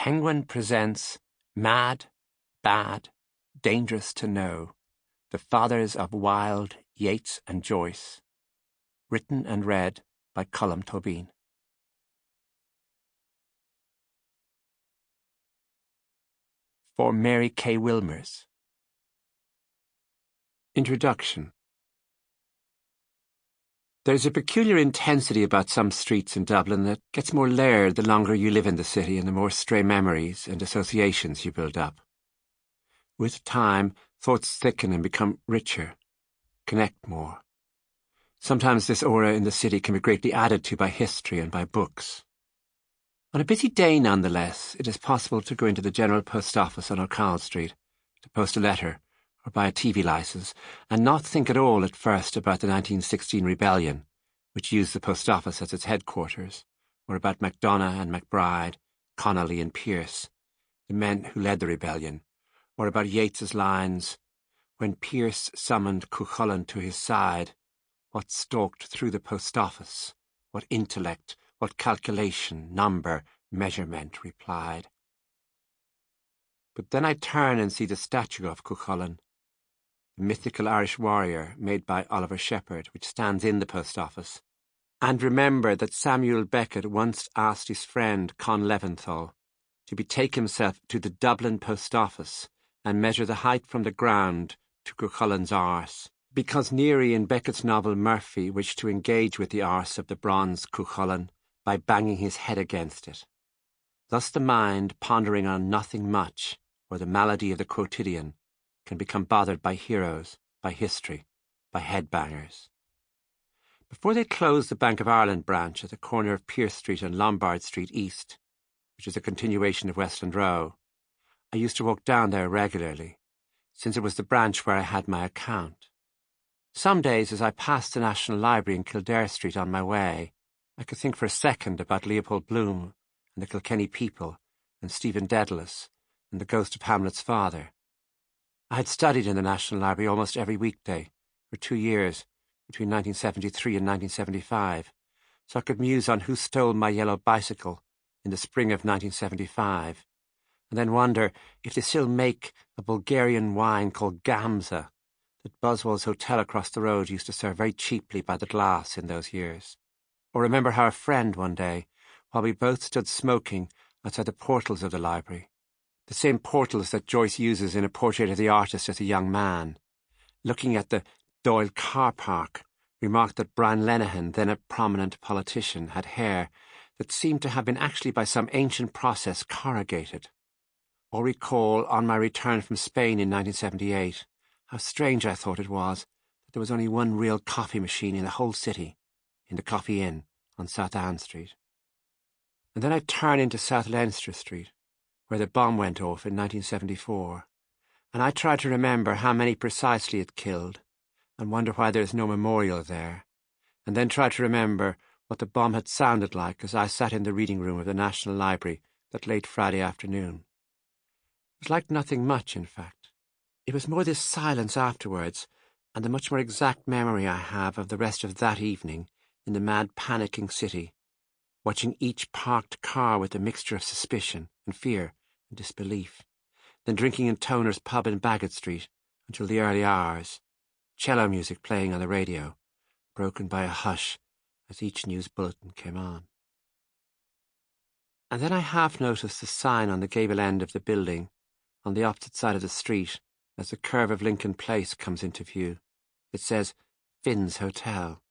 Penguin presents Mad, Bad, Dangerous to Know, The Fathers of Wilde, Yeats and Joyce. Written and read by Colm Tóibín. For Mary K. Wilmers. Introduction. There's a peculiar intensity about some streets in Dublin that gets more layered the longer you live in the city and the more stray memories and associations you build up. With time, thoughts thicken and become richer, connect more. Sometimes this aura in the city can be greatly added to by history and by books. On a busy day, nonetheless, it is possible to go into the General Post Office on O'Connell Street to post a letter or buy a TV licence, and not think at all at first about the 1916 rebellion, which used the post office as its headquarters, or about MacDonagh and MacBride, Connolly and Pearse, the men who led the rebellion, or about Yeats's lines, "When Pearse summoned Cuchulainn to his side, what stalked through the post office, what intellect, what calculation, number, measurement replied." But then I turn and see the statue of Cuchulainn, the mythical Irish warrior made by Oliver Shepherd, which stands in the post office, and remember that Samuel Beckett once asked his friend Con Leventhal to betake himself to the Dublin post office and measure the height from the ground to Cuchulainn's arse, because Neary in Beckett's novel Murphy wished to engage with the arse of the bronze Cuchulainn by banging his head against it. Thus the mind, pondering on nothing much, or the malady of the quotidian, can become bothered by heroes, by history, by headbangers. Before they closed the Bank of Ireland branch at the corner of Pearse Street and Lombard Street East, which is a continuation of Westland Row, I used to walk down there regularly, since it was the branch where I had my account. Some days, as I passed the National Library in Kildare Street on my way, I could think for a second about Leopold Bloom and the Kilkenny people and Stephen Dedalus and the ghost of Hamlet's father. I had studied in the National Library almost every weekday for 2 years, between 1973 and 1975, so I could muse on who stole my yellow bicycle in the spring of 1975, and then wonder if they still make a Bulgarian wine called Gamza that Boswell's Hotel across the road used to serve very cheaply by the glass in those years. Or remember how a friend one day, while we both stood smoking outside the portals of the library, the same portals that Joyce uses in A Portrait of the Artist as a Young Man, looking at the Doyle car park, remarked that Brian Lenihan, then a prominent politician, had hair that seemed to have been actually by some ancient process corrugated. Or recall, on my return from Spain in 1978, how strange I thought it was that there was only one real coffee machine in the whole city, in the Coffee Inn on South Anne Street. And then I turn into South Leinster Street, where the bomb went off in 1974, and I try to remember how many precisely it killed, and wonder why there is no memorial there, and then try to remember what the bomb had sounded like as I sat in the reading room of the National Library that late Friday afternoon. It was like nothing much, in fact. It was more this silence afterwards, and the much more exact memory I have of the rest of that evening in the mad panicking city, watching each parked car with a mixture of suspicion and fear and disbelief, then drinking in Toner's pub in Bagot Street until the early hours, cello music playing on the radio, broken by a hush as each news bulletin came on. And then I half noticed the sign on the gable end of the building, on the opposite side of the street, as the curve of Lincoln Place comes into view. It says, Finn's Hotel.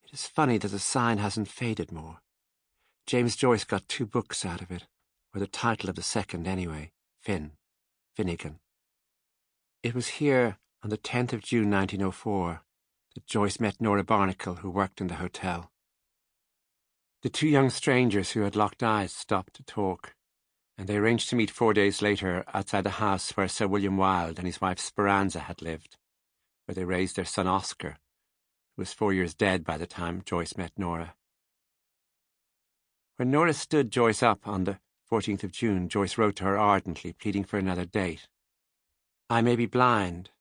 It is funny that the sign hasn't faded more. James Joyce got 2 books out of it, or the title of the second anyway, Finnegan. It was here, on the 10th of June 1904, that Joyce met Nora Barnacle, who worked in the hotel. The 2 young strangers who had locked eyes stopped to talk, and they arranged to meet 4 days later outside the house where Sir William Wilde and his wife Speranza had lived, where they raised their son Oscar, who was 4 years dead by the time Joyce met Nora. When Nora stood Joyce up on the 14th of June, Joyce wrote to her ardently, pleading for another date. I may be blind.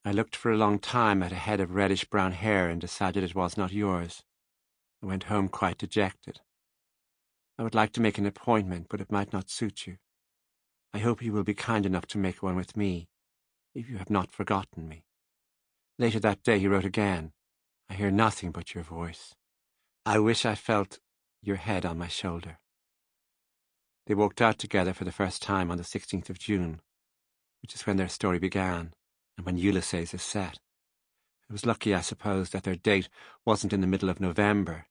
I looked for a long time at a head of reddish-brown hair and decided it was not yours. I went home quite dejected. I would like to make an appointment, but it might not suit you. I hope you will be kind enough to make one with me, if you have not forgotten me. Later that day he wrote again. I hear nothing but your voice. I wish I felt your head on my shoulder. They walked out together for the first time on the 16th of June, which is when their story began, and when Ulysses is set. It was lucky, I suppose, that their date wasn't in the middle of November.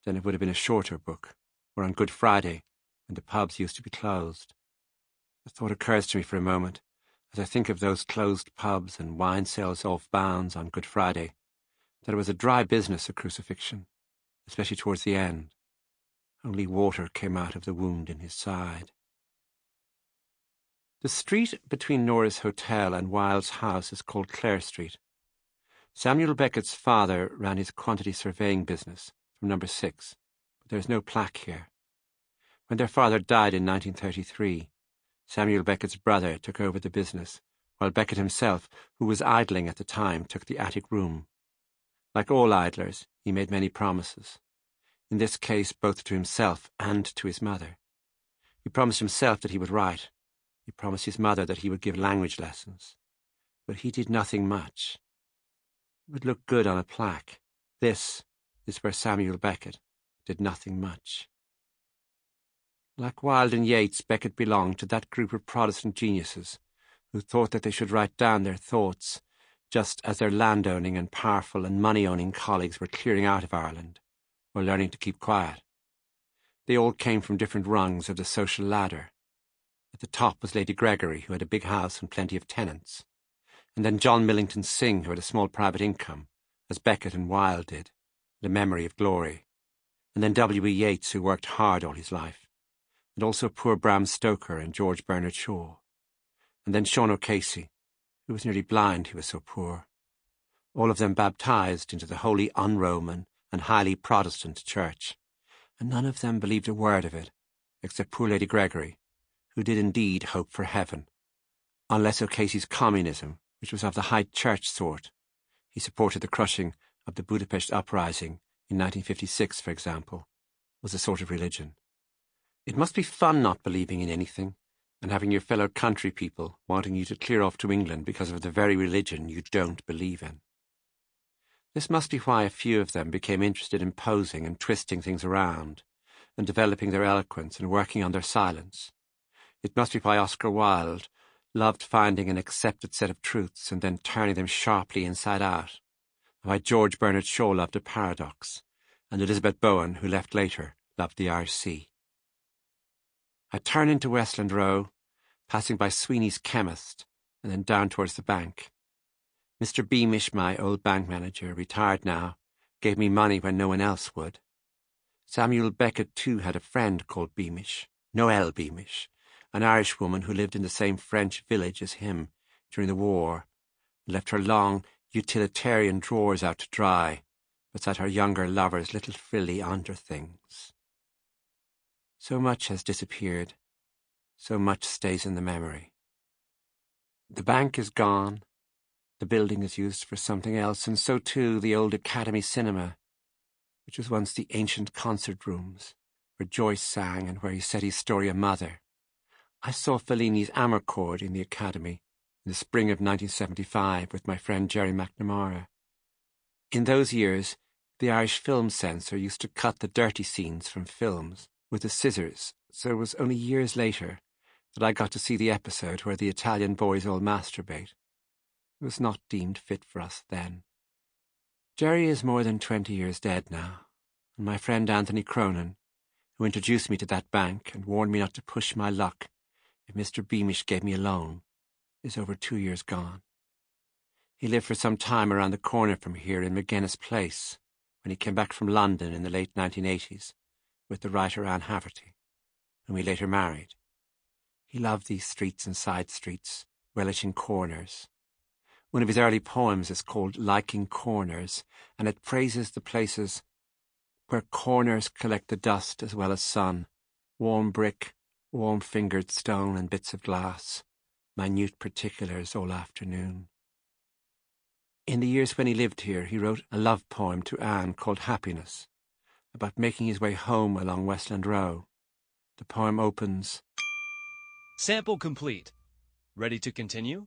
Then it would have been a shorter book, or on Good Friday, when the pubs used to be closed. The thought occurs to me for a moment, as I think of those closed pubs and wine sales off bounds on Good Friday, that it was a dry business, a crucifixion, especially towards the end. Only water came out of the wound in his side. The street between Nora's hotel and Wilde's house is called Clare Street. Samuel Beckett's father ran his quantity surveying business from number 6, but there is no plaque here. When their father died in 1933, Samuel Beckett's brother took over the business, while Beckett himself, who was idling at the time, took the attic room. Like all idlers, he made many promises, in this case both to himself and to his mother. He promised himself that he would write. He promised his mother that he would give language lessons. But he did nothing much. It would look good on a plaque. This is where Samuel Beckett did nothing much. Like Wilde and Yeats, Beckett belonged to that group of Protestant geniuses who thought that they should write down their thoughts, just as their landowning and powerful and money-owning colleagues were clearing out of Ireland, or learning to keep quiet. They all came from different rungs of the social ladder. At the top was Lady Gregory, who had a big house and plenty of tenants, and then John Millington Synge, who had a small private income, as Beckett and Wilde did, and a memory of glory, and then W. E. Yeats, who worked hard all his life, and also poor Bram Stoker and George Bernard Shaw, and then Sean O'Casey, who was nearly blind, he was so poor. All of them baptized into the holy un-Roman and highly Protestant church, and none of them believed a word of it, except poor Lady Gregory, who did indeed hope for heaven, unless O'Casey's communism, which was of the high church sort. He supported the crushing of the Budapest uprising in 1956, for example, was a sort of religion. It must be fun not believing in anything, and having your fellow country people wanting you to clear off to England because of the very religion you don't believe in. This must be why a few of them became interested in posing and twisting things around, and developing their eloquence and working on their silence. It must be why Oscar Wilde loved finding an accepted set of truths and then turning them sharply inside out, and why George Bernard Shaw loved a paradox, and Elizabeth Bowen, who left later, loved the Irish Sea. I turn into Westland Row, passing by Sweeney's chemist, and then down towards the bank. Mr. Beamish, my old bank manager, retired now, gave me money when no one else would. Samuel Beckett, too, had a friend called Beamish, Noel Beamish, an Irish woman who lived in the same French village as him during the war, and left her long utilitarian drawers out to dry beside her younger lover's little frilly underthings. So much has disappeared, so much stays in the memory. The bank is gone, the building is used for something else, and so too the old Academy Cinema, which was once the ancient concert rooms, where Joyce sang and where he said his story of Mother. I saw Fellini's Amarcord in the Academy in the spring of 1975 with my friend Jerry McNamara. In those years, the Irish film censor used to cut the dirty scenes from films with the scissors, so it was only years later that I got to see the episode where the Italian boys all masturbate. It was not deemed fit for us then. Jerry is more than 20 years dead now, and my friend Anthony Cronin, who introduced me to that bank and warned me not to push my luck if Mr. Beamish gave me a loan, is over 2 years gone. He lived for some time around the corner from here in McGuinness Place when he came back from London in the late 1980s with the writer Anne Haverty, whom he later married. He loved these streets and side streets, relishing corners. One of his early poems is called Liking Corners, and it praises the places where corners collect the dust as well as sun, warm brick, warm-fingered stone and bits of glass, minute particulars all afternoon. In the years when he lived here, he wrote a love poem to Anne called Happiness, about making his way home along Westland Row, The poem opens. Sample complete. Ready to continue?